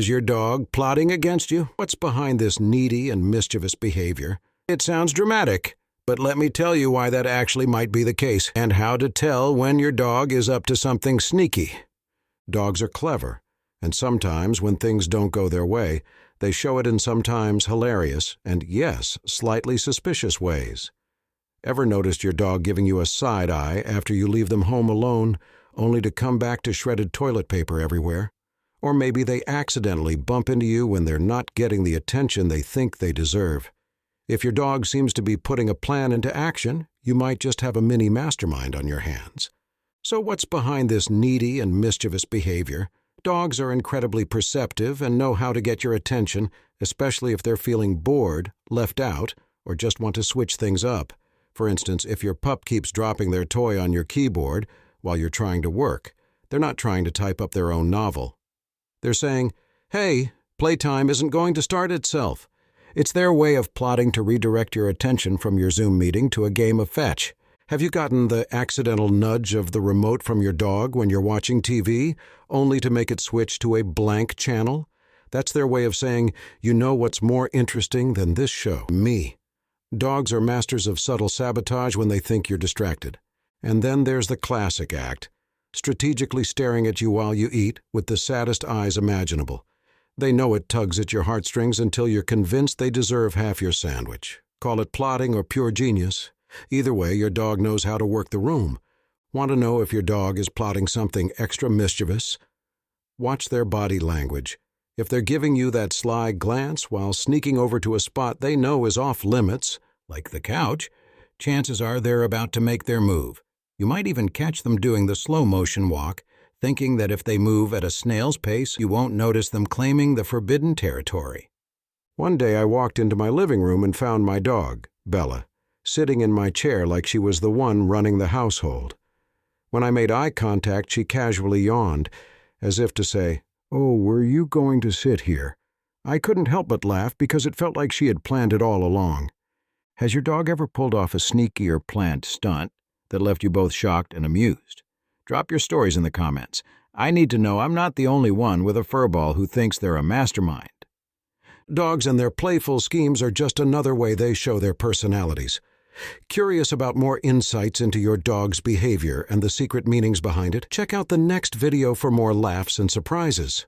Is your dog plotting against you? What's behind this needy and mischievous behavior? It sounds dramatic, but let me tell you why that actually might be the case and how to tell when your dog is up to something sneaky. Dogs are clever, and sometimes when things don't go their way, they show it in sometimes hilarious and, yes, slightly suspicious ways. Ever noticed your dog giving you a side eye after you leave them home alone, only to come back to shredded toilet paper everywhere? Or maybe they accidentally bump into you when they're not getting the attention they think they deserve. If your dog seems to be putting a plan into action, you might just have a mini mastermind on your hands. So what's behind this needy and mischievous behavior? Dogs are incredibly perceptive and know how to get your attention, especially if they're feeling bored, left out, or just want to switch things up. For instance, if your pup keeps dropping their toy on your keyboard while you're trying to work, they're not trying to type up their own novel. They're saying, "Hey, playtime isn't going to start itself." It's their way of plotting to redirect your attention from your Zoom meeting to a game of fetch. Have you gotten the accidental nudge of the remote from your dog when you're watching TV, only to make it switch to a blank channel? That's their way of saying, "You know what's more interesting than this show? Me." Dogs are masters of subtle sabotage when they think you're distracted. And then there's the classic act, strategically staring at you while you eat with the saddest eyes imaginable. They know it tugs at your heartstrings until you're convinced they deserve half your sandwich. Call it plotting or pure genius. Either way, your dog knows how to work the room. Want to know if your dog is plotting something extra mischievous? Watch their body language. If they're giving you that sly glance while sneaking over to a spot they know is off limits, like the couch, chances are they're about to make their move. You might even catch them doing the slow-motion walk, thinking that if they move at a snail's pace, you won't notice them claiming the forbidden territory. One day I walked into my living room and found my dog, Bella, sitting in my chair like she was the one running the household. When I made eye contact, she casually yawned, as if to say, "Oh, were you going to sit here?" I couldn't help but laugh because it felt like she had planned it all along. Has your dog ever pulled off a sneaky or planned stunt that left you both shocked and amused? Drop your stories in the comments. I need to know I'm not the only one with a furball who thinks they're a mastermind. Dogs and their playful schemes are just another way they show their personalities. Curious about more insights into your dog's behavior and the secret meanings behind it? Check out the next video for more laughs and surprises.